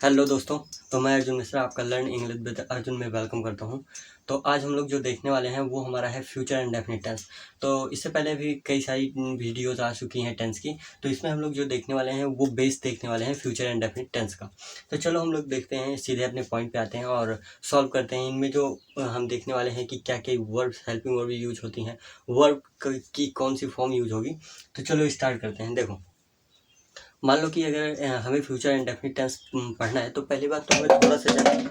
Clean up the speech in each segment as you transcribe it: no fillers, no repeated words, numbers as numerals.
Hello दोस्तों। तो मैं अर्जुन मिश्रा आपका लर्न इंग्लिश विद अर्जुन में वेलकम करता हूं। तो आज हम लोग जो देखने वाले हैं वो हमारा है फ्यूचर इंडेफिनिट टेंस। तो इससे पहले भी कई सारी वीडियोस आ चुकी हैं टेंस की। तो इसमें हम लोग जो देखने वाले हैं वो बेस देखने वाले हैं फ्यूचर इंडेफिनिट टेंस का। तो चलो हम लोग देखते हैं, सीधे अपने पॉइंट पे आते हैं और सॉल्व करते हैं। इनमें जो हम देखने वाले हैं कि क्या क्या वर्ब, हेल्पिंग वर्ब यूज होती हैं, वर्ब की कौन सी फॉर्म यूज होगी। तो चलो स्टार्ट करते हैं। देखो, मान लो कि अगर हमें फ्यूचर इंडेफिनिट टेंस पढ़ना है तो पहली बात तो हमें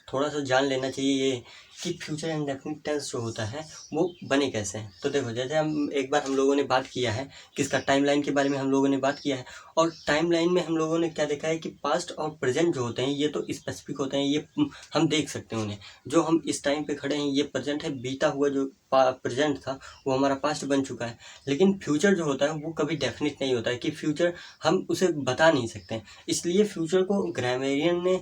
थोड़ा सा जान लेना चाहिए ये कि फ्यूचर इंडेफिनिट टेंस जो होता है वो बने कैसे हैं। तो देखो, जैसे एक बार हम लोगों ने बात किया है किसका, टाइमलाइन के बारे में हम लोगों ने बात किया है। और टाइमलाइन में हम लोगों ने क्या देखा है कि पास्ट और प्रेजेंट जो होते हैं ये तो स्पेसिफिक होते हैं, ये हम देख सकते हैं उन्हें। जो हम इस टाइम पे खड़े हैं ये प्रेजेंट है, बीता हुआ जो प्रेजेंट था वो हमारा पास्ट बन चुका है। लेकिन फ्यूचर जो होता है वो कभी डेफिनेट नहीं होता है कि फ्यूचर हम उसे बता नहीं सकते हैं। इसलिए फ्यूचर को ग्रामरियन ने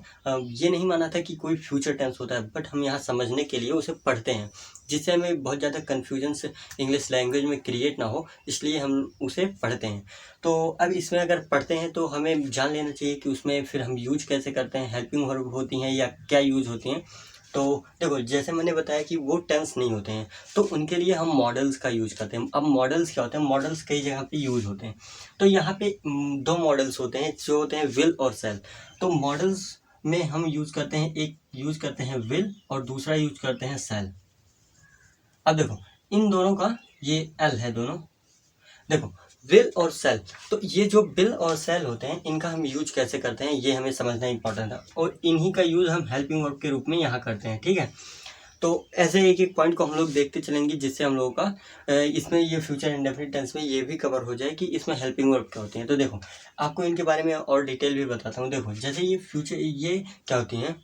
ये नहीं माना था कि कोई फ्यूचर टेंस होता है, बट हम यहाँ समझने के लिए उसे पढ़ते हैं, जिससे हमें बहुत ज़्यादा कन्फ्यूजन से इंग्लिश लैंग्वेज में क्रिएट ना हो, इसलिए हम उसे पढ़ते हैं। तो अब इसमें अगर पढ़ते हैं तो हमें जान लेना चाहिए कि उसमें फिर हम यूज कैसे करते हैं, हेल्पिंग वर्ब होती हैं या क्या यूज होती हैं। तो देखो, जैसे मैंने बताया कि वो टेंस नहीं होते हैं तो उनके लिए हम मॉडल्स का यूज करते हैं। अब मॉडल्स क्या होते हैं, मॉडल्स कई जगह पे यूज होते हैं। तो यहाँ पे दो मॉडल्स होते हैं जो होते हैं विल और सेल। तो मॉडल्स में हम यूज करते हैं, एक यूज करते हैं विल और दूसरा यूज करते हैं सेल। अब देखो, इन दोनों का ये एल है दोनों। देखो, विल और सेल, तो ये जो विल और सेल होते हैं इनका हम यूज कैसे करते हैं ये हमें समझना इंपॉर्टेंट है, और इन्हीं का यूज हम हेल्पिंग वर्ब के रूप में यहाँ करते हैं। ठीक है, तो ऐसे एक एक पॉइंट को हम लोग देखते चलेंगे जिससे हम लोगों का इसमें ये फ्यूचर इंडेफिनिट टेंस में ये भी कवर हो जाए कि इसमें हेल्पिंग वर्ब क्या होती हैं। तो देखो, आपको इनके बारे में और डिटेल भी बताता हूँ। देखो, जैसे ये फ्यूचर, ये क्या होती हैं,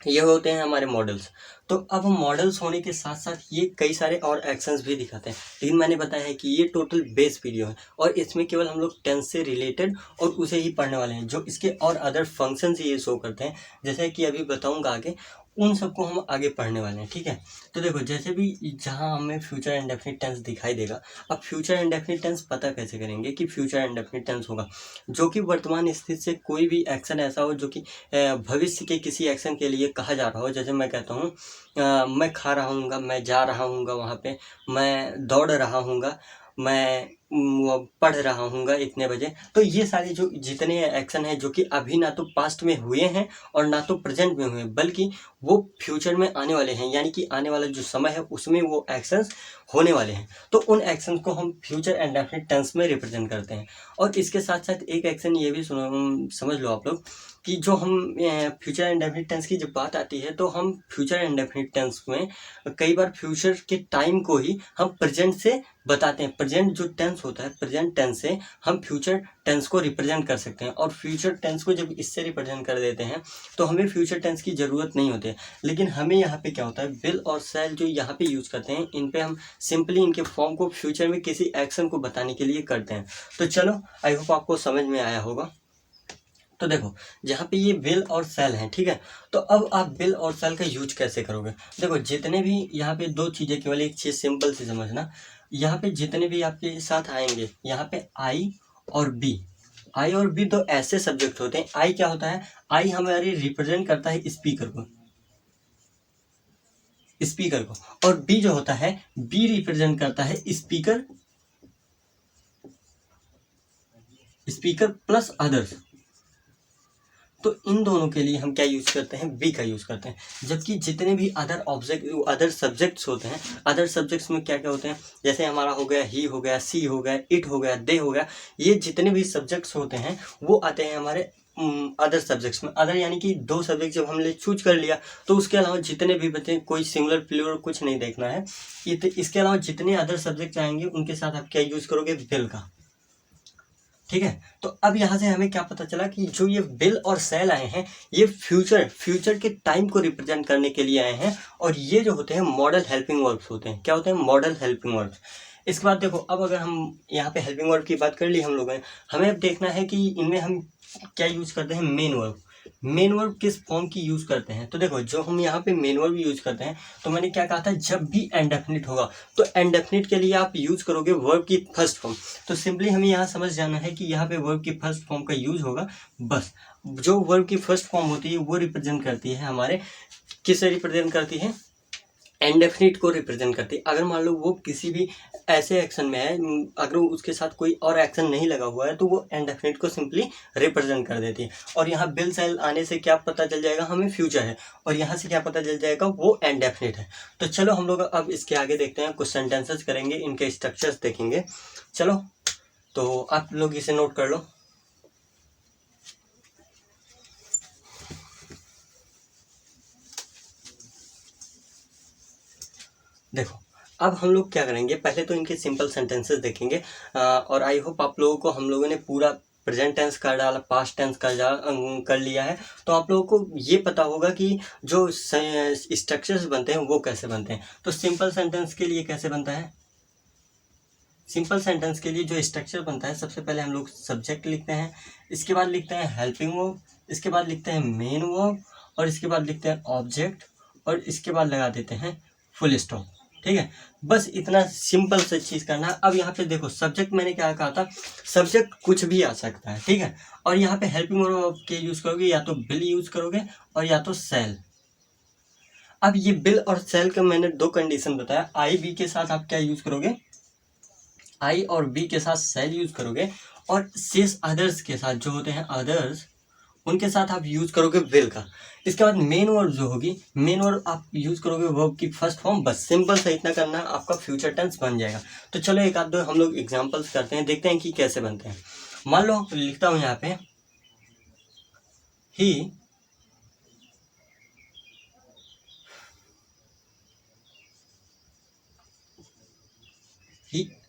ये होते हैं हमारे मॉडल्स। तो अब मॉडल्स होने के साथ साथ ये कई सारे और एक्शंस भी दिखाते हैं, लेकिन मैंने बताया है कि ये टोटल बेस वीडियो है और इसमें केवल हम लोग टेंस से रिलेटेड और उसे ही पढ़ने वाले हैं। जो इसके और अदर फंक्शंस ये शो करते हैं, जैसे कि अभी बताऊंगा आगे, उन सबको हम आगे पढ़ने वाले हैं। ठीक है, तो देखो, जैसे भी जहाँ हमें फ्यूचर इंडेफिनिट टेंस दिखाई देगा, अब फ्यूचर इंडेफिनिट टेंस पता कैसे करेंगे कि फ्यूचर इंडेफिनिट टेंस होगा जो कि वर्तमान स्थिति से कोई भी एक्शन ऐसा हो जो कि भविष्य के किसी एक्शन के लिए कहा जा रहा हो। जैसे मैं कहता हूँ मैं खा रहा हूँगा, मैं जा रहा हूँगा वहाँ पे, मैं दौड़ रहा हूँगा, मैं वो पढ़ रहा हूँगा इतने बजे। तो ये सारे जो जितने एक्शन हैं जो कि अभी ना तो पास्ट में हुए हैं और ना तो प्रेजेंट में हुए हैं, बल्कि वो फ्यूचर में आने वाले हैं, यानी कि आने वाला जो समय है उसमें वो एक्शंस होने वाले हैं। तो उन एक्शंस को हम फ्यूचर इंडेफिनिट टेंस में रिप्रेजेंट करते हैं। और इसके साथ साथ एक एक्शन ये भी समझ लो आप लोग कि जो हम फ्यूचर इंडेफिनिट टेंस की जब बात आती है तो हम फ्यूचर इंडेफिनिट टेंस में कई बार फ्यूचर के टाइम को ही हम प्रेजेंट से बताते हैं। प्रेजेंट जो टेंस होता है, प्रेजेंट टेंस से हम फ्यूचर टेंस को रिप्रेजेंट कर सकते हैं, और फ्यूचर टेंस को जब इससे रिप्रेजेंट कर देते हैं तो हमें फ्यूचर टेंस की ज़रूरत नहीं होती है। लेकिन हमें यहाँ पे क्या होता है, विल और सेल जो यहाँ पे यूज़ करते हैं, इन पे हम सिंपली इनके फॉर्म को फ्यूचर में किसी एक्शन को बताने के लिए करते हैं। तो चलो, आई होप आपको समझ में आया होगा। तो देखो, जहाँ पे ये विल और सेल हैं, ठीक है, तो अब आप विल और सेल का यूज कैसे करोगे। देखो, जितने भी यहाँ पे दो चीज़ें, केवल एक चीज़ सिंपल सी समझना, यहाँ पे जितने भी आपके साथ आएंगे, यहाँ पे आई और बी, आई और बी दो ऐसे सब्जेक्ट होते हैं। आई क्या होता है, आई हमारी रिप्रेजेंट करता है स्पीकर को, स्पीकर को, और बी जो होता है, बी रिप्रेजेंट करता है स्पीकर, स्पीकर प्लस अदर्स। तो इन दोनों के लिए हम क्या यूज करते हैं, बी का यूज करते हैं। जबकि जितने भी अदर सब्जेक्ट्स होते हैं, अदर सब्जेक्ट्स में क्या क्या होते हैं, जैसे हमारा हो गया ही, हो गया सी, हो गया इट, हो गया दे, हो गया, ये जितने भी सब्जेक्ट्स होते हैं वो आते हैं हमारे अदर सब्जेक्ट्स में। अदर यानी कि दो सब्जेक्ट जब हमने चूज कर लिया तो उसके अलावा जितने भी बचे, कोई सिंगुलर प्लूरल कुछ नहीं देखना है। इसके अलावा जितने अदर सब्जेक्ट आएंगे उनके साथ आप क्या यूज करोगे, विल का। ठीक है, तो अब यहाँ से हमें क्या पता चला कि जो ये विल और सेल आए हैं ये फ्यूचर के टाइम को रिप्रेजेंट करने के लिए आए हैं, और ये जो होते हैं मॉडल हेल्पिंग वर्ब्स होते हैं। क्या होते हैं, मॉडल हेल्पिंग वर्ब्स। इसके बाद देखो, अब अगर हम यहाँ पे हेल्पिंग वर्ब की बात कर ली हम लोगों ने, हमें अब देखना है कि इनमें हम क्या यूज करते हैं, मेन वर्ब। मेन वर्ब किस फॉर्म की यूज़ करते हैं? तो देखो, जो हम यहाँ पे मेन वर्ब यूज़ करते हैं, तो मैंने क्या कहा था, जब भी इंडेफिनिट होगा तो इंडेफिनिट के लिए आप यूज़ करोगे वर्ब की फर्स्ट फॉर्म। तो सिंपली हमें यहाँ समझ जाना है कि यहाँ पे वर्ब की फर्स्ट फॉर्म का यूज़ होगा। बस जो वर्ब की फर्स्ट फॉर्म होती है वो रिप्रेजेंट करती है हमारे, किसे रिप्रेजेंट करती है? इंडेफिनिट को रिप्रेजेंट करती है। अगर मान लो वो किसी भी ऐसे एक्शन में है, अगर उसके साथ कोई और एक्शन नहीं लगा हुआ है, तो वो इंडेफिनिट को सिंपली रिप्रेजेंट कर देती है। और यहाँ विल शैल आने से क्या पता चल जाएगा, हमें फ्यूचर है, और यहाँ से क्या पता चल जाएगा, वो इंडेफिनिट है। तो चलो हम लोग अब इसके आगे देखते हैं, कुछ सेंटेंसेस करेंगे, इनके स्ट्रक्चर्स देखेंगे। चलो, तो आप लोग इसे नोट कर लो। देखो, अब हम लोग क्या करेंगे, पहले तो इनके सिंपल सेंटेंसेस देखेंगे, और आई होप आप लोगों को, हम लोगों ने पूरा प्रेजेंट टेंस कर डाला, पास्ट टेंस कर लिया है, तो आप लोगों को ये पता होगा कि जो स्ट्रक्चर्स बनते हैं वो कैसे बनते हैं। तो सिंपल सेंटेंस के लिए कैसे बनता है? सिंपल सेंटेंस के लिए जो स्ट्रक्चर बनता है, सबसे पहले हम लोग सब्जेक्ट लिखते हैं, इसके बाद लिखते हैं हेल्पिंग वर्ब, इसके बाद लिखते हैं मेन वर्ब, और इसके बाद लिखते हैं ऑब्जेक्ट, और इसके बाद लगा देते हैं फुल स्टॉप। ठीक है, बस इतना सिंपल से चीज़ करना है। अब यहाँ पे देखो, सब्जेक्ट मैंने क्या कहा था, सब्जेक्ट कुछ भी आ सकता है, ठीक है। और यहाँ पे हेल्पिंग वर्ब के यूज़ करोगे, या तो बिल यूज़ करोगे और या तो सेल। अब ये बिल और सेल का मैंने दो कंडीशन बताया। आई बी के साथ आप क्या यूज़ करोगे, आई और बी के साथ सेल यूज़ करोगे, और शेष अदर्स के साथ, जो होते हैं अदर्स, उनके साथ आप यूज़ करोगे विल का। इसके बाद मेन वर्ब जो होगी, मेन वर्ब आप यूज़ करोगे वर्ब की फर्स्ट फॉर्म। बस सिंपल से इतना करना है, आपका फ्यूचर टेंस बन जाएगा। तो चलो एक आध दो हम लोग एग्जांपल्स करते हैं, देखते हैं कि कैसे बनते हैं। मान लो लिखता हूँ यहाँ पे, ही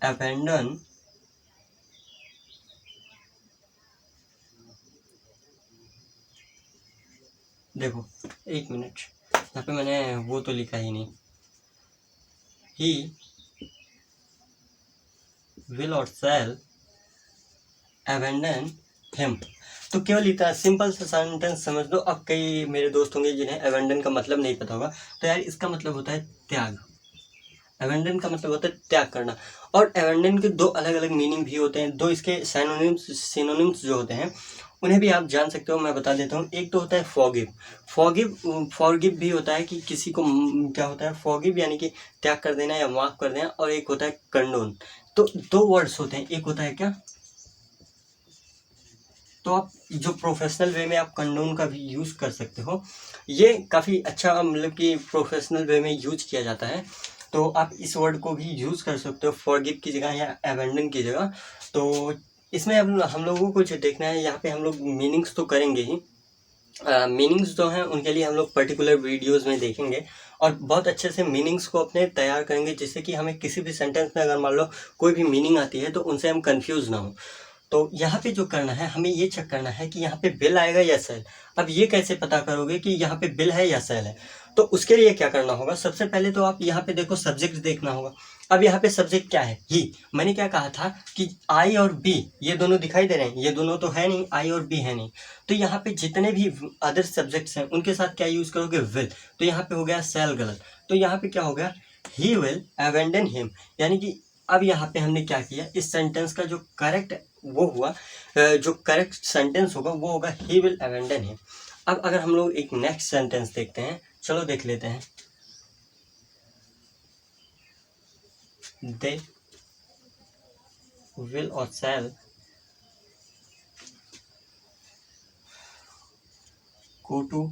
abandoned देखो, एक मिनट, यहाँ पे मैंने वो तो लिखा ही नहीं, ही विल और सेल abandon him। तो केवल इतना सिंपल सा सेंटेंस समझ लो। अब कई मेरे दोस्त होंगे जिन्हें abandon का मतलब नहीं पता होगा, तो यार इसका मतलब होता है त्याग। abandon का मतलब होता है त्याग करना। और abandon के दो अलग अलग मीनिंग भी होते हैं, दो इसके सिनोनिम्स जो होते हैं उन्हें भी आप जान सकते हो, मैं बता देता हूँ। एक तो होता है फॉरगिव भी होता है कि किसी को क्या होता है, फॉरगिव यानी कि त्याग कर देना या माफ कर देना, और एक होता है कंडोन। तो दो वर्ड्स होते हैं, एक होता है क्या, तो आप जो प्रोफेशनल वे में आप कंडोन का भी यूज़ कर सकते हो, ये काफ़ी अच्छा मतलब कि प्रोफेशनल वे में यूज किया जाता है। तो आप इस वर्ड को भी यूज़ कर सकते हो फॉरगिव की जगह या अबैंडन की जगह। तो इसमें अब हम लोगों को जो देखना है, यहाँ पे हम लोग मीनिंग्स तो करेंगे ही, मीनिंग्स जो हैं उनके लिए हम लोग पर्टिकुलर वीडियोस में देखेंगे, और बहुत अच्छे से मीनिंग्स को अपने तैयार करेंगे, जिससे कि हमें किसी भी सेंटेंस में अगर मान लो कोई भी मीनिंग आती है तो उनसे हम कंफ्यूज ना हो। तो यहाँ पे जो करना है, हमें ये चेक करना है कि यहाँ पे बिल आएगा या सेल। अब ये कैसे पता करोगे कि यहाँ पे बिल है या सेल है? तो उसके लिए क्या करना होगा, सबसे पहले तो आप यहाँ पे देखो सब्जेक्ट देखना होगा। अब यहाँ पे सब्जेक्ट क्या है, ही। मैंने क्या कहा था कि आई और बी ये दोनों दिखाई दे रहे हैं, ये दोनों तो है नहीं, आई और बी है नहीं। तो यहाँ पे जितने भी अदर सब्जेक्ट्स हैं उनके साथ क्या यूज़ करोगे, विल। तो यहाँ पे हो गया सेल गलत, तो यहाँ पे क्या हो गया, ही विल अबैंडन हिम। यानी कि अब यहाँ पे हमने क्या किया, इस सेंटेंस का जो करेक्ट वो हुआ, जो करेक्ट सेंटेंस होगा वो होगा ही विल अबैंडन हिम। अब अगर हम लोग एक नेक्स्ट सेंटेंस देखते हैं, चलो देख लेते हैं। दे विल और शैल गो टू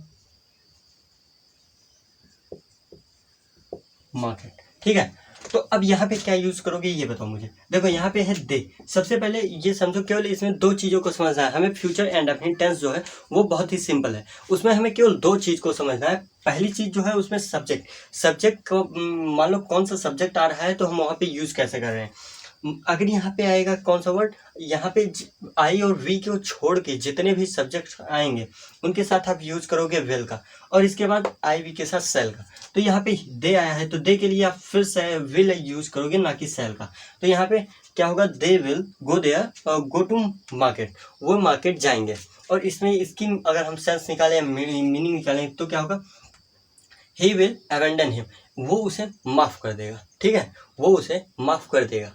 मार्केट। ठीक है, तो अब यहाँ पे क्या यूज करोगे ये बताओ मुझे। देखो यहाँ पे है दे, सबसे पहले ये समझो, केवल इसमें दो चीज़ों को समझना है हमें। फ्यूचर एंड डेफिनिट टेंस जो है वो बहुत ही सिंपल है, उसमें हमें केवल दो चीज़ को समझना है। पहली चीज़ जो है उसमें सब्जेक्ट को मान लो कौन सा सब्जेक्ट आ रहा है तो हम वहाँ पे यूज़ कैसे कर रहे हैं। अगर यहाँ पे आएगा कौन सा वर्ड, यहाँ पे आई और वी को छोड़ के जितने भी सब्जेक्ट आएंगे उनके साथ आप यूज करोगे विल का, और इसके बाद आई वी के साथ सेल का। तो यहाँ पे दे आया है तो दे के लिए आप फिर से विल यूज करोगे, ना कि सेल का। तो यहाँ पे क्या होगा, they will go there go to market, वो मार्केट जाएंगे। और इसमें इसकी अगर हम सेंस निकालें, मीनिंग निकालें, तो क्या होगा, ही विल अबेंडन हिम, वो उसे माफ़ कर देगा, ठीक है, वो उसे माफ़ कर देगा।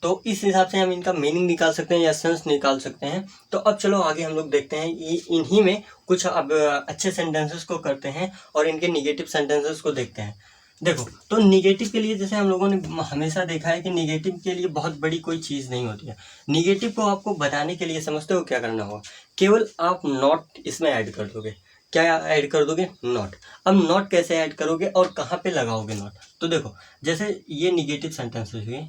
तो इस हिसाब से हम इनका मीनिंग निकाल सकते हैं या सेंस निकाल सकते हैं। तो अब चलो आगे हम लोग देखते हैं, ये इन्हीं में कुछ अब अच्छे सेंटेंसेस को करते हैं और इनके निगेटिव सेंटेंसेस को देखते हैं। देखो, तो निगेटिव के लिए जैसे हम लोगों ने हमेशा देखा है कि निगेटिव के लिए बहुत बड़ी कोई चीज़ नहीं होती है। निगेटिव को आपको बताने के लिए समझते हो क्या करना होगा, केवल आप नॉट इसमें ऐड कर दोगे। क्या ऐड कर दोगे, नॉट। अब नॉट कैसे ऐड करोगे और कहाँ पे लगाओगे नॉट, तो देखो जैसे ये निगेटिव सेंटेंसेस हुए,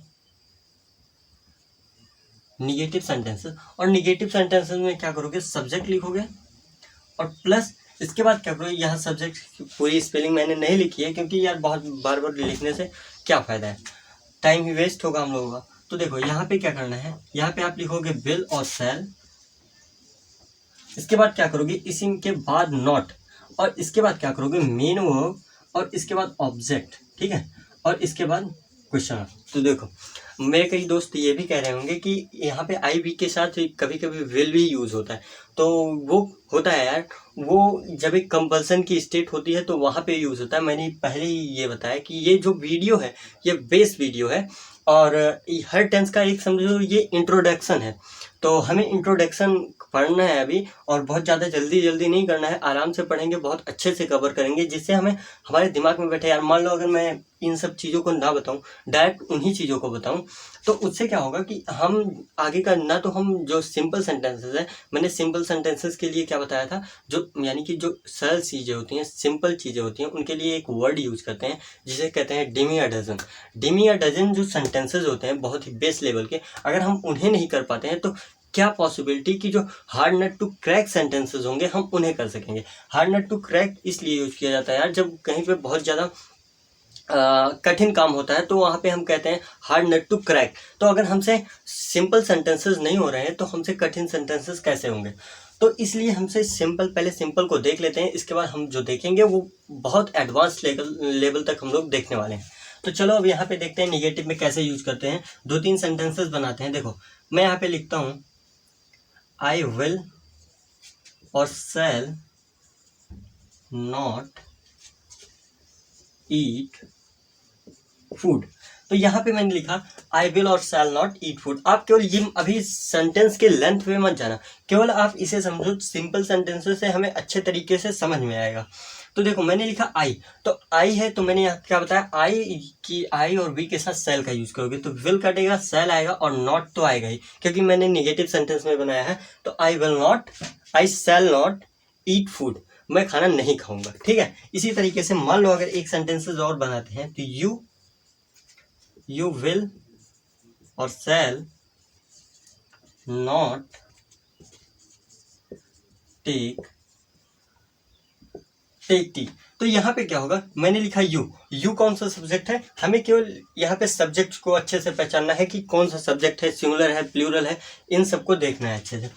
निगेटिव सेंटेंसेस, और निगेटिव सेंटेंसेस में क्या करोगे, सब्जेक्ट लिखोगे और प्लस इसके बाद क्या करोगे, यहाँ सब्जेक्ट पूरी स्पेलिंग मैंने नहीं लिखी है क्योंकि यार बहुत बार बार लिखने से क्या फ़ायदा है, टाइम ही वेस्ट होगा हम लोगों का। तो देखो यहाँ पे क्या करना है, यहाँ पे आप लिखोगे विल और शैल, इसके बाद क्या करोगे, इसी के बाद नॉट, और इसके बाद क्या करोगे, मेन वर्ब, और इसके बाद ऑब्जेक्ट, ठीक है, और इसके बाद क्वेश्चन। तो देखो मेरे कई दोस्त ये भी कह रहे होंगे कि यहाँ पे आई बी के साथ कभी कभी विल भी यूज़ होता है, तो वो होता है यार, वो जब एक कंपल्सन की स्टेट होती है तो वहाँ पे यूज़ होता है। मैंने पहले ही ये बताया कि ये जो वीडियो है ये बेस वीडियो है, और हर टेंस का एक समझो ये इंट्रोडक्शन है। तो हमें इंट्रोडक्शन पढ़ना है अभी, और बहुत ज़्यादा जल्दी नहीं करना है, आराम से पढ़ेंगे, बहुत अच्छे से कवर करेंगे, जिससे हमें हमारे दिमाग में बैठे। यार मान लो अगर मैं इन सब चीज़ों को ना बताऊं, डायरेक्ट उन्हीं चीज़ों को बताऊं, तो उससे क्या होगा कि हम आगे का ना, तो हम जो सिंपल सेंटेंसेस है, मैंने सिंपल सेंटेंसेस के लिए क्या बताया था, जो यानी कि जो सरल चीज़ें होती हैं, सिंपल चीज़ें होती हैं, उनके लिए एक वर्ड यूज़ करते हैं जिसे कहते हैं डिमी अ डजन। डिमी अ डजन जो सेंटेंसेस होते हैं बहुत ही बेस लेवल के, अगर हम उन्हें नहीं कर पाते हैं तो क्या पॉसिबिलिटी कि जो hard nut to crack sentences होंगे हम उन्हें कर सकेंगे। हार्ड नट टू क्रैक इसलिए यूज किया जाता है यार, जब कहीं पे बहुत ज़्यादा कठिन काम होता है तो वहाँ पे हम कहते हैं हार्ड नट टू क्रैक। तो अगर हमसे सिंपल सेंटेंसेस नहीं हो रहे हैं तो हमसे कठिन सेंटेंसेस कैसे होंगे, तो इसलिए हमसे सिंपल, पहले सिंपल को देख लेते हैं, इसके बाद हम जो देखेंगे वो बहुत एडवांस लेवल तक हम लोग देखने वाले हैं। तो चलो अब यहाँ पे देखते हैं निगेटिव में कैसे यूज करते हैं, 2-3 सेंटेंसेस बनाते हैं। देखो मैं यहाँ पे लिखता हूँ आई विल और शैल नॉट ईट फूड। तो यहाँ पे मैंने लिखा आई विल और शैल नॉट ईट फूड। आप केवल ये अभी सेंटेंस के लेंथ पे मत जाना, केवल आप इसे समझो, सिंपल सेंटेंसेस से हमें अच्छे तरीके से समझ में आएगा। तो देखो मैंने लिखा आई, तो आई है, तो मैंने यहाँ क्या बताया, आई की आई और वी के साथ शैल का यूज करोगे तो विल कटेगा, शैल आएगा, और नॉट तो आएगा ही क्योंकि मैंने निगेटिव सेंटेंस में बनाया है। तो I will not, I shall not eat food, मैं खाना नहीं खाऊंगा, ठीक है। इसी तरीके से मान लो अगर एक सेंटेंसेस और बनाते हैं, तो यू विल और शैल नॉट टेक टी। तो यहाँ पे क्या होगा, मैंने लिखा यू कौन सा सब्जेक्ट है, हमें केवल यहाँ पे सब्जेक्ट को अच्छे से पहचानना है कि कौन सा सब्जेक्ट है, सिंगुलर है, प्लूरल है, इन सबको देखना है अच्छे से।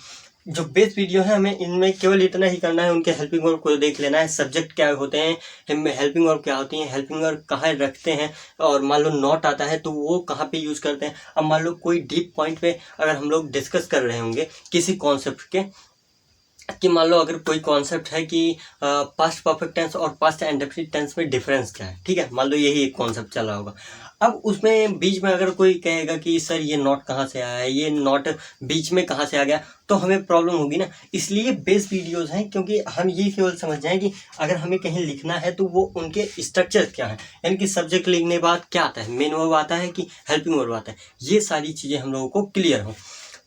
जो बेस वीडियो है हमें इनमें केवल इतना ही करना है, उनके हेल्पिंग वर्ब को देख लेना है, सब्जेक्ट क्या होते हैं, हेल्पिंग वर्ब क्या होती हैं, हेल्पिंग वर्ब कहाँ रखते हैं, और मान लो नॉट आता है तो वो कहाँ पे यूज़ करते हैं। अब मान लो कोई डीप पॉइंट पे अगर हम लोग डिस्कस कर रहे होंगे किसी कॉन्सेप्ट के, कि मान लो अगर कोई कॉन्सेप्ट है कि पास्ट परफेक्ट टेंस और पास्ट इंडेफिनिट टेंस में डिफरेंस क्या है, ठीक है, मान लो यही एक कॉन्सेप्ट चल रहा होगा। अब उसमें बीच में अगर कोई कहेगा कि सर ये नॉट कहाँ से आया है, ये नॉट बीच में कहाँ से आ गया, तो हमें प्रॉब्लम होगी ना। इसलिए बेस वीडियोस हैं, क्योंकि हम ये केवल समझ जाएं कि अगर हमें कहीं लिखना है तो वो उनके स्ट्रक्चर क्या है, यानी कि सब्जेक्ट लिखने के बाद क्या आता है, मेन वर्ब आता है कि हेल्पिंग वर्ब आता है, ये सारी चीज़ें हम लोगों को क्लियर हो।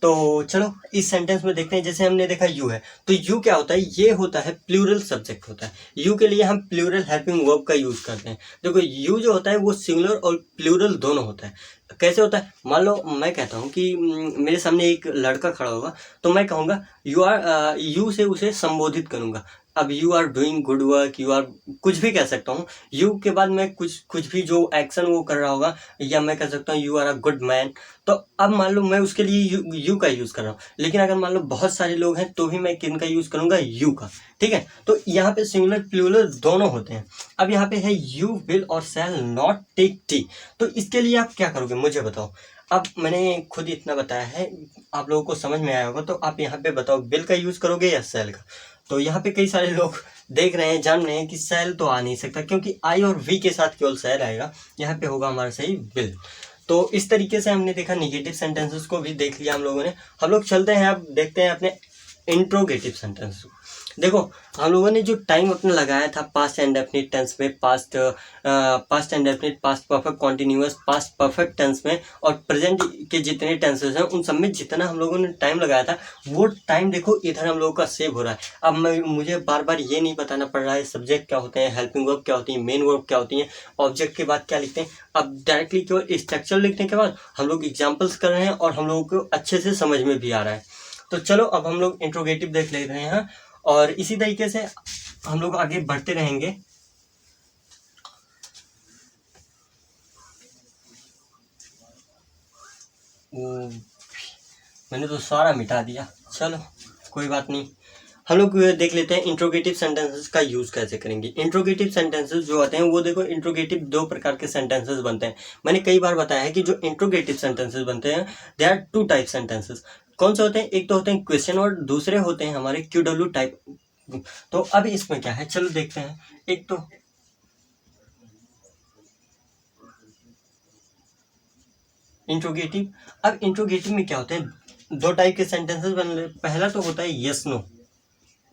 तो चलो इस सेंटेंस में देखते हैं। जैसे हमने देखा यू है, तो यू क्या होता है, ये होता है प्लूरल सब्जेक्ट होता है। यू के लिए हम प्लूरल हेल्पिंग वर्ब का यूज करते हैं। देखो यू जो होता है वो सिंगुलर और प्लूरल दोनों होता है। कैसे होता है, मान लो मैं कहता हूँ कि मेरे सामने एक लड़का खड़ा होगा, तो मैं कहूँगा यू से उसे संबोधित करूँगा। अब you are doing good work, you are कुछ भी कह सकता हूँ। यू के बाद मैं कुछ भी जो एक्शन वो कर रहा होगा, या मैं कह सकता हूँ you are a good man. तो अब मान लो मैं उसके लिए यू का यूज़ कर रहा हूँ, लेकिन अगर मान लो बहुत सारे लोग हैं तो भी मैं किन का यूज़ करूँगा, यू का, ठीक है। तो यहाँ पे सिंगुलर प्लूरल दोनों होते हैं। अब यहाँ पे है यू विल और शैल नॉट टेक टी। तो इसके लिए आप क्या करोगे मुझे बताओ। अब मैंने खुद इतना बताया है, आप लोगों को समझ में आया होगा, तो आप यहाँ पे बताओ विल का यूज़ करोगे या सेल का। तो यहाँ पे कई सारे लोग देख रहे हैं, जान रहे हैं कि सेल तो आ नहीं सकता क्योंकि आई और वी के साथ केवल सेल आएगा। यहाँ पे होगा हमारा सही विल। तो इस तरीके से हमने देखा, निगेटिव सेंटेंसेस को भी देख लिया हम लोगों ने। हम लोग चलते हैं, अब देखते हैं अपने इंट्रोगेटिव सेंटेंस। देखो, हम लोगों ने जो टाइम अपना लगाया था पास्ट इंडेफिनिट टेंस में, past indefinite, past perfect continuous, past perfect tense में और प्रेजेंट के जितने टेंसेस हैं उन सब में जितना हम लोगों ने टाइम लगाया था, वो टाइम देखो इधर हम लोगों का सेव हो रहा है। अब मुझे बार बार ये नहीं बताना पड़ रहा है सब्जेक्ट क्या होते हैं, हेल्पिंग वर्ब क्या होती है, मेन वर्ब क्या होती है, ऑब्जेक्ट के बाद क्या लिखते हैं। अब डायरेक्टली केवल स्ट्रक्चर लिखने के बाद हम लोग एग्जाम्पल्स कर रहे हैं और हम लोगों को अच्छे से समझ में भी आ रहा है। तो चलो अब हम लोग इंट्रोगेटिव देख ले रहे हैं और इसी तरीके से हम लोग आगे बढ़ते रहेंगे। मैंने तो सारा मिटा दिया, चलो कोई बात नहीं। हम लोग देख लेते हैं इंट्रोगेटिव सेंटेंसेस का यूज़ कैसे करेंगे। इंट्रोगेटिव सेंटेंसेस जो आते हैं वो देखो, इंट्रोगेटिव दो प्रकार के सेंटेंसेस बनते हैं। मैंने कई बार बताया है कि जो इंट्रोगेटिव सेंटेंसेस बनते हैं they are two type sentences. कौन से होते हैं? एक तो होते हैं क्वेश्चन और दूसरे होते हैं हमारे QW टाइप। तो अब इसमें क्या है, चलो देखते हैं। एक तो इंट्रोगेटिव। अब इंट्रोगेटिव में क्या होते हैं, दो टाइप के सेंटेंसेस बन रहे। पहला तो होता है यस नो,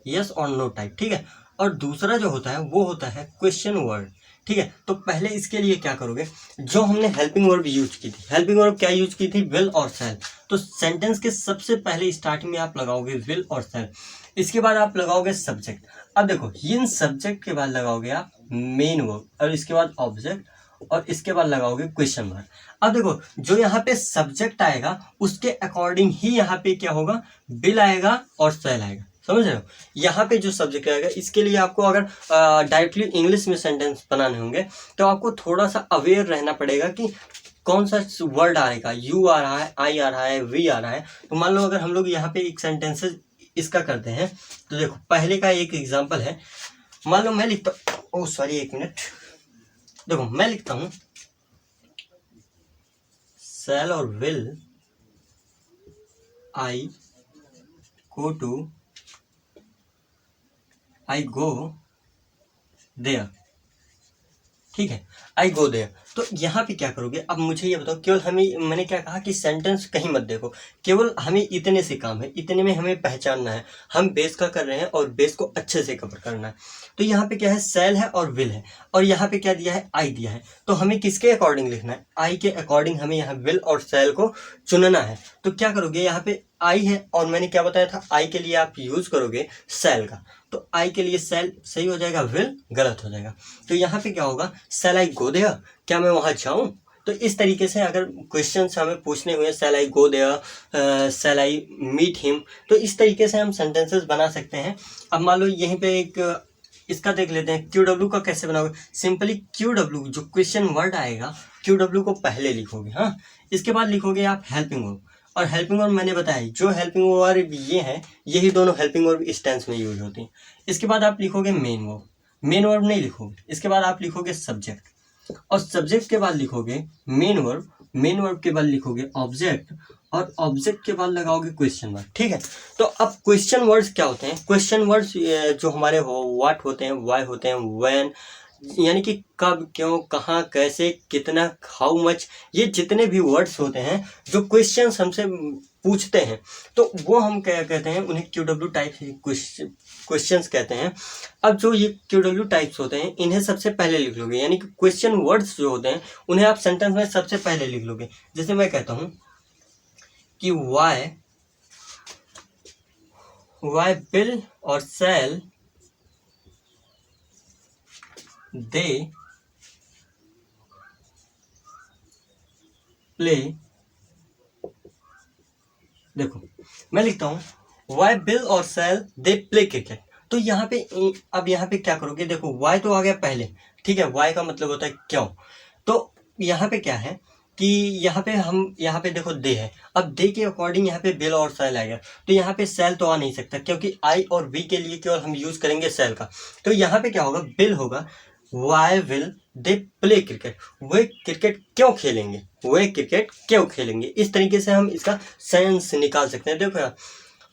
यस और नो टाइप, ठीक है। और दूसरा जो होता है वो होता है क्वेश्चन वर्ड, ठीक है। तो पहले इसके लिए क्या करोगे, जो हमने हेल्पिंग वर्ब यूज की थी, हेल्पिंग वर्ब क्या यूज की थी, विल और सेल। तो सेंटेंस के सबसे पहले स्टार्टिंग में आप लगाओगे विल और सेल, इसके बाद आप लगाओगे सब्जेक्ट। अब देखो, इन सब्जेक्ट के बाद लगाओगे आप मेन वर्ब और इसके बाद ऑब्जेक्ट और इसके बाद लगाओगे क्वेश्चन वर्ड। अब देखो, जो यहाँ पे सब्जेक्ट आएगा उसके अकॉर्डिंग ही यहाँ पे क्या होगा, विल आएगा और सेल आएगा। समझ रहे हो? यहाँ पे जो सब्जेक्ट आएगा, इसके लिए आपको अगर डायरेक्टली इंग्लिश में सेंटेंस बनाने होंगे तो आपको थोड़ा सा अवेयर रहना पड़ेगा कि कौन सा वर्ड आएगा, यू आ रहा है, आई आ रहा है, वी आ रहा है। तो मान लो अगर हम लोग यहाँ पे एक सेंटेंसेस इसका करते हैं, तो देखो पहले का एक एग्जाम्पल है। मान लो मैं लिखता, ओ सॉरी एक मिनट, देखो मैं लिखता हूं सेल और विल आई गो देयर, ठीक है, आई गो देयर। तो यहाँ पे क्या करोगे, अब मुझे ये बताओ, केवल हमें, मैंने क्या कहा कि सेंटेंस कहीं मत देखो, केवल हमें इतने से काम है, इतने में हमें पहचानना है। हम बेस का कर रहे हैं और बेस को अच्छे से कवर करना है। तो यहाँ पे क्या है, सेल है और विल है, और यहाँ पे क्या दिया है, आई दिया है। तो हमें किसके अकॉर्डिंग लिखना है, आई के अकॉर्डिंग हमें यहाँ विल और सेल को चुनना है। तो क्या करोगे, यहाँ पे आई है और मैंने क्या बताया था, आई के लिए आप यूज करोगे सेल का। तो आई के लिए सेल सही हो जाएगा, विल गलत हो जाएगा। तो यहाँ पे क्या होगा, सेल आई गो देयर, क्या मैं वहां जाऊं। तो इस तरीके से अगर क्वेश्चंस हमें पूछने हुए, shall I go there, shall I meet him, तो इस तरीके से हम सेंटेंसेस बना सकते हैं। अब मान लो यहीं पे एक इसका देख लेते हैं, QW का कैसे बनाओगे। सिंपली QW जो क्वेश्चन वर्ड आएगा, QW को पहले लिखोगे, हाँ। इसके बाद लिखोगे आप हेल्पिंग वर्ब, और हेल्पिंग वर्ब मैंने बताया जो हेल्पिंग वर्ब ये है, यही दोनों हेल्पिंग वर्ब इस टेंस में यूज होती हैं। इसके बाद आप लिखोगे मेन वर्ब, मेन वर्ब नहीं लिखोगे, इसके बाद आप लिखोगे सब्जेक्ट, और सब्जेक्ट के बाद लिखोगे मेन वर्ब, मेन वर्ब के बाद लिखोगे ऑब्जेक्ट, और ऑब्जेक्ट के बाद लगाओगे क्वेश्चन वर्ड, ठीक है। तो अब क्वेश्चन वर्ड्स क्या होते हैं, क्वेश्चन वर्ड्स जो हमारे व्हाट होते हैं, व्हाई होते हैं, व्हेन, यानी कि कब, क्यों, कहाँ, कैसे, कितना, हाउ मच, ये जितने भी वर्ड्स होते हैं जो क्वेश्चंस हमसे पूछते हैं, तो वो हम क्या कहते हैं, उन्हें QW टाइप क्वेश्चंस कहते हैं। अब जो ये QW टाइप्स होते हैं, इन्हें सबसे पहले लिख लोगे, यानी कि क्वेश्चन वर्ड्स जो होते हैं उन्हें आप सेंटेंस में सबसे पहले लिख लोगे। जैसे मैं कहता हूं कि वाई बिल और सेल दे प्ले, देखो मैं लिखता हूं वाई बिल और सेल दे प्ले क्रिकेट। तो यहाँ पे, अब यहाँ पे क्या करोगे, देखो वाई तो आ गया पहले, ठीक है, वाई का मतलब होता है क्यों। तो यहाँ पे क्या है कि यहाँ पे देखो दे है, अब दे के अकॉर्डिंग यहाँ पे बिल और सेल आएगा। तो यहाँ पे सेल तो आ नहीं सकता क्योंकि आई और वी के लिए केवल हम यूज करेंगे सेल का। तो यहाँ पे क्या होगा, बिल होगा, why will they play cricket, वे क्रिकेट क्यों खेलेंगे, वे क्रिकेट क्यों खेलेंगे। इस तरीके से हम इसका सेंस निकाल सकते हैं। देखो यार,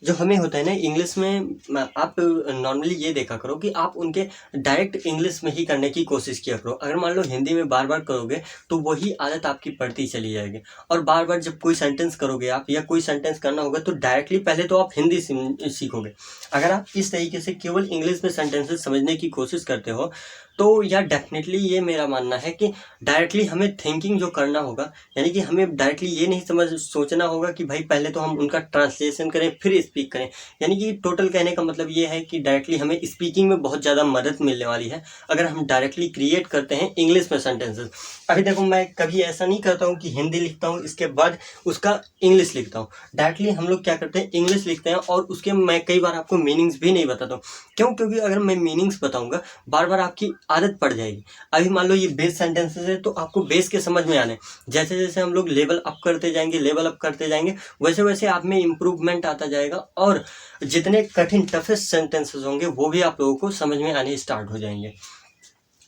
जो हमें होता है ना इंग्लिश में, आप नॉर्मली ये देखा करो कि आप उनके डायरेक्ट इंग्लिश में ही करने की कोशिश किया करो। अगर मान लो हिंदी में बार बार करोगे तो वही आदत आपकी पड़ती चली जाएगी। और बार बार जब कोई सेंटेंस करोगे आप, या कोई सेंटेंस करना होगा, तो डायरेक्टली पहले तो आप हिंदी सीखोगे। अगर आप इस तरीके से केवल इंग्लिश में सेंटेंसेस समझने की कोशिश करते हो तो या डेफिनेटली ये मेरा मानना है कि डायरेक्टली हमें थिंकिंग जो करना होगा, यानी कि हमें डायरेक्टली ये नहीं सोचना होगा कि भाई पहले तो हम उनका ट्रांसलेशन करें फिर स्पीक करें। यानी कि टोटल कहने का मतलब ये है कि डायरेक्टली हमें स्पीकिंग में बहुत ज़्यादा मदद मिलने वाली है अगर हम डायरेक्टली क्रिएट करते हैं इंग्लिश में सेंटेंसेस। अभी देखो, मैं कभी ऐसा नहीं करता हूँ कि हिंदी लिखता हूँ इसके बाद उसका इंग्लिश लिखता हूँ। डायरेक्टली हम लोग क्या करते हैं, इंग्लिश लिखते हैं और उसके मैं कई बार आपको मीनिंग्स भी नहीं बताता हूँ। क्यों? क्योंकि अगर मैं मीनिंग्स बताऊंगा बार बार आपकी आदत पड़ जाएगी। अभी मान लो ये बेस सेंटेंसेस है तो आपको बेस के समझ में आने, जैसे जैसे हम लोग लेवल अप करते जाएंगे वैसे वैसे आप में इम्प्रूवमेंट आता जाएगा और जितने कठिन टफेस्ट सेंटेंसेस होंगे वो भी आप लोगों को समझ में आने स्टार्ट हो जाएंगे।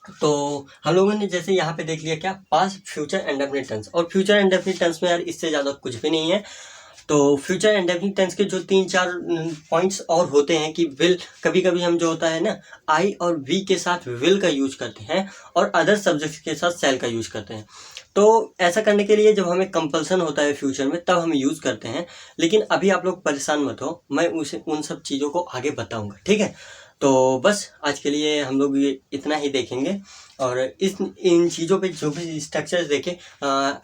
तो हम लोगों ने जैसे यहाँ पे देख लिया क्या, past, future and definite tense. और फ्यूचर एंड डेफिनिट टेंस में यार इससे ज़्यादा कुछ भी नहीं है। तो फ्यूचर एंड डेफिनिट टेंस के जो 3-4 पॉइंट्स और होते हैं कि विल, कभी कभी हम जो होता है ना आई और वी के साथ विल का यूज करते हैं और अदर सब्जेक्ट्स के साथ शैल का यूज करते हैं। तो ऐसा करने के लिए जब हमें कंपल्सन होता है फ्यूचर में तब हम यूज़ करते हैं। लेकिन अभी आप लोग परेशान मत हो, मैं उन सब चीज़ों को आगे बताऊंगा, ठीक है। तो बस आज के लिए हम लोग ये इतना ही देखेंगे। और इन चीज़ों पे जो भी स्ट्रक्चर्स देखें,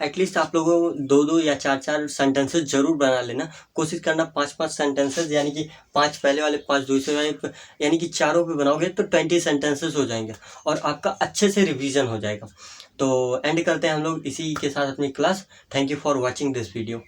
एटलीस्ट आप लोगों को 2-2 या 4-4 सेंटेंसेस जरूर बना लेना। कोशिश करना 5-5 सेंटेंसेस, यानी कि 5 पहले वाले 5 दूसरे वाले, यानी कि चारों पे बनाओगे तो 20 सेंटेंसेस हो जाएंगे और आपका अच्छे से रिवीजन हो जाएगा। तो एंड करते हैं हम लोग इसी के साथ अपनी class. Thank you for watching this video.